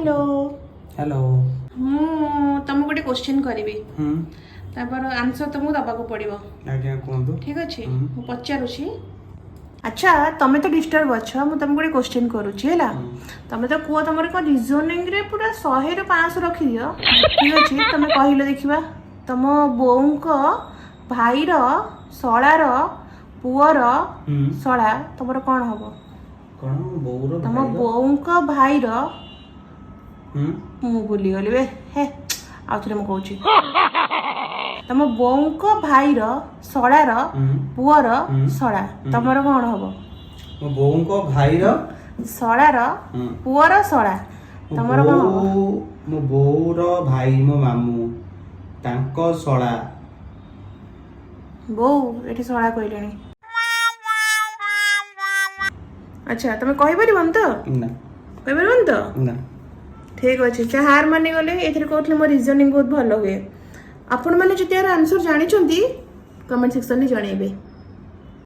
Hello hello मु तुमको गोटे क्वेश्चन करी तापर आंसर तुमको दबाको पड़िबो आज्ञा कहतु ठीक अच्छे मु पचारुछि अच्छा तमे तो डिस्टर्ब अच्छा मु तुमको गोटे क्वेश्चन करूछि हैला तमे तो कुआ तमरे को रीजनिंग रे पूरा 100 रे 500 रखि दियो ठीक अछि तमे कहिलो देखिबा तम बोउको भाईर सळार पुअर सळा तमरो कोन हबो कोन बोउर तम बोउको भाईर मु भूली गली बे हे आउथरे मु कहूछि तम बोउको भाईर सळार पुअर सळा तमरो कोन हबो मो बोउको भाईर सळार पुअर सळा तमरो कोन हबो मो बोउर भाई मो मामू तांको सळा बो एठी सळा कहलेनी अच्छा तमे कहि परिबन तो ना कहि परिबन तो ना ठीक अच्छे से हार मानी गले एथरे कहथले मो रीजनिंग बहुत भलो हुए आपण माने जति यार आंसर जानि छंती कमेंट सेक्शन में जणेबे।